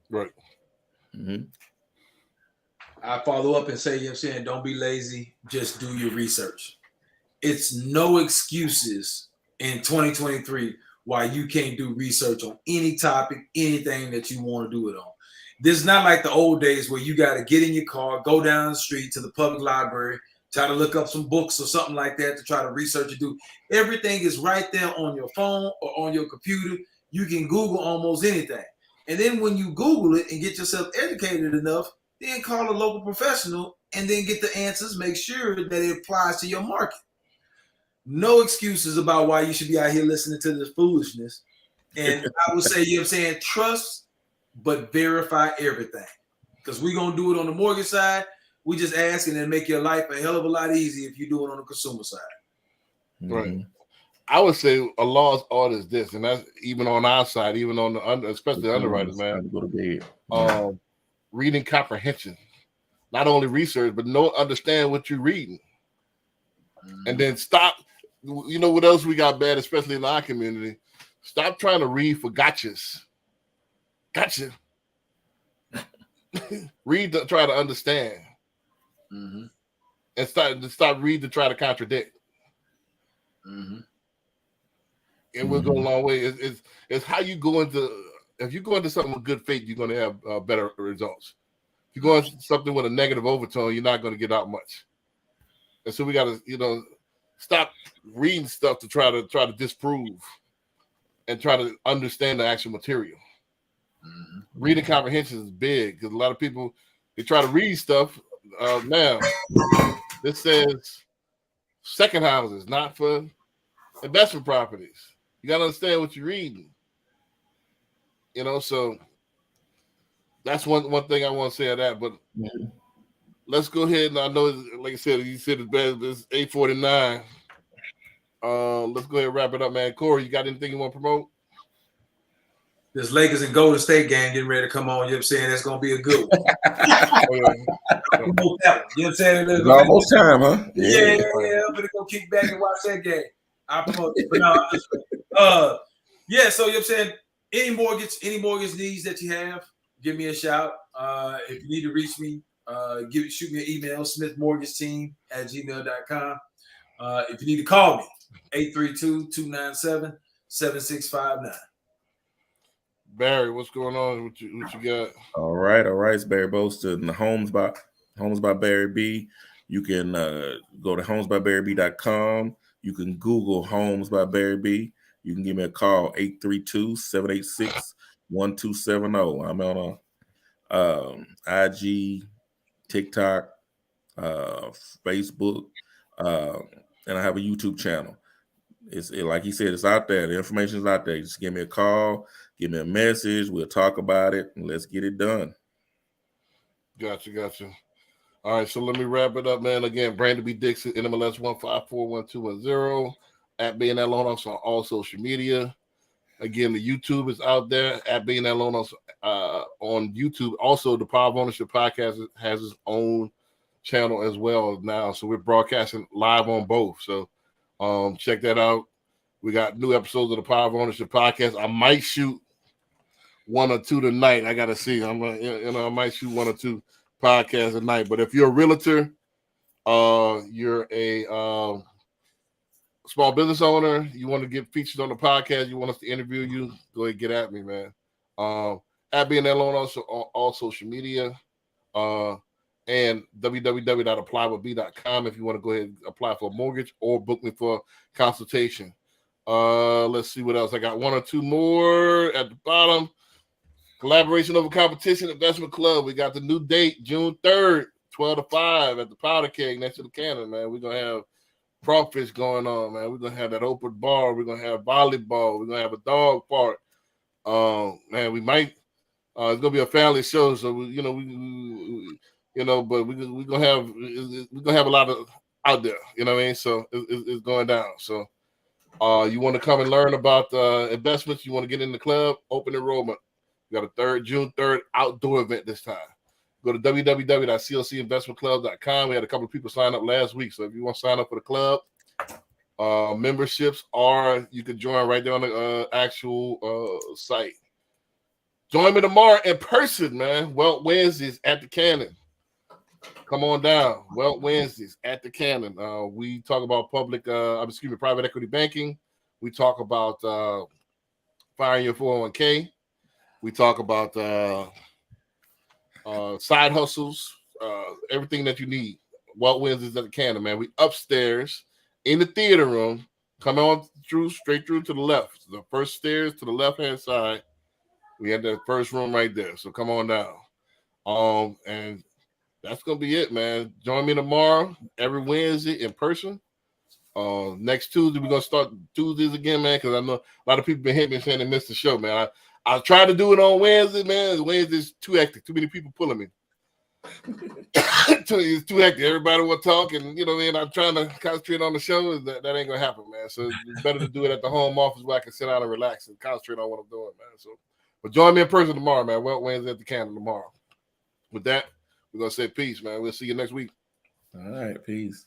Right. Mm-hmm. I follow up and say, you know what I'm saying, don't be lazy, just do your research. It's no excuses in 2023 why you can't do research on any topic, anything that you want to do it on. This is not like the old days where you got to get in your car, go down the street to the public library, try to look up some books or something like that to try to research and do. Everything is right there on your phone or on your computer. You can Google almost anything. And then when you Google it and get yourself educated enough, then call a local professional and then get the answers. Make sure that it applies to your market. No excuses about why you should be out here listening to this foolishness. And I would say, you know what I'm saying, trust, but verify everything. Because we're going to do it on the mortgage side. We just ask and then make your life a hell of a lot easier if you do it on the consumer side. Right. I would say a lost art is this, and that's even on our side, even on the especially the underwriters, man. Go to bed. Reading comprehension, not only research, but understand what you're reading, and then stop. You know what else we got bad, especially in our community? Stop trying to read for gotchas. Gotcha. Read to try to understand, and stop read to try to contradict. And we'll go a long way. It's how you go into. If you go into something with good faith, you're going to have better results. If you go into something with a negative overtone, you're not going to get out much. And so we got to, stop reading stuff to try to disprove and try to understand the actual material. Reading comprehension is big because a lot of people, they try to read stuff. Now, this says second houses, not for investment properties. You got to understand what you're reading. So that's one thing I want to say of that. But let's go ahead. And I know, like I said, you said it's bad. It's 8:49. Let's go ahead and wrap it up, man. Corey, you got anything you want to promote? This Lakers and Golden State game getting ready to come on. You know what I'm saying? That's going to be a good one. You know what I'm saying? It's almost time, huh? Yeah. I'm going to go kick back and watch that game. I promote it. But no, yeah, so you know what I'm saying? Any mortgage needs that you have, give me a shout. If you need to reach me, shoot me an email, smithmortgageteam@gmail.com. If you need to call me, 832-297-7659. Barry, what's going on? What you got? All right. It's Barry Bolston, the Homes by Barry B. You can go to homesbybarryb.com. You can Google Homes by Barry B. You can give me a call, 832-786-1270. I'm on IG, TikTok, Facebook, and I have a YouTube channel. Like he said, it's out there. The information is out there. Just give me a call, give me a message. We'll talk about it, and let's get it done. Gotcha. All right, so let me wrap it up, man. Again, Brandon B. Dixon, NMLS 1541210, at BNL Loan Officer on all social media. Again, the YouTube is out there at BNL Loan Officer on YouTube. Also, the Power of Ownership Podcast has its own channel as well now. So we're broadcasting live on both. So check that out. We got new episodes of the Power of Ownership podcast. I might shoot 1 or 2 tonight. I gotta see. I might shoot 1 or 2 podcasts a night. But if you're a realtor, you're a small business owner, you want to get featured on the podcast, you want us to interview you, go ahead and get at me, man. At BNL on all social media, and www.applywithb.com if you want to go ahead and apply for a mortgage or book me for consultation. Let's see what else. I got 1 or 2 more at the bottom. Collaboration over competition investment club. We got the new date, June 3rd, 12 to 5 at the Powder Keg next to the cannon, man. We're going to have crawfish going on, man. We're going to have that open bar. We're going to have volleyball. We're going to have a dog park. Man, we might, it's going to be a family show. So, but we're going to have a lot of out there, you know what I mean? So it's going down. So you want to come and learn about investments, you want to get in the club, open enrollment. We got a June 3rd outdoor event this time. Go to www.clcinvestmentclub.com. We had a couple of people sign up last week. So if you want to sign up for the club, memberships, or you can join right there on the actual site. Join me tomorrow in person, man. Wealth Wednesdays at the Cannon. Come on down. Wealth Wednesdays at the Cannon. We talk about private equity banking. We talk about firing your 401k. We talk about side hustles, everything that you need. Wealth Wednesdays at the Cannon, man. We upstairs in the theater room. Come on straight through to the left. The first stairs to the left-hand side. We had that first room right there. So come on down. And that's gonna be it, man. Join me tomorrow, every Wednesday in person. Next Tuesday, we're gonna start Tuesdays again, man, because I know a lot of people been hitting me saying they missed the show, man. I tried to do it on Wednesday, man. Wednesday's too hectic. Too many people pulling me. It's too hectic. Everybody want to talk, and you know what I mean? I'm trying to concentrate on the show. That ain't gonna happen, man. So it's better to do it at the home office where I can sit down and relax and concentrate on what I'm doing, man. So, but join me in person tomorrow, man. Well, Wednesday at the Cannon tomorrow. With that, we're gonna say peace, man. We'll see you next week. All right, peace.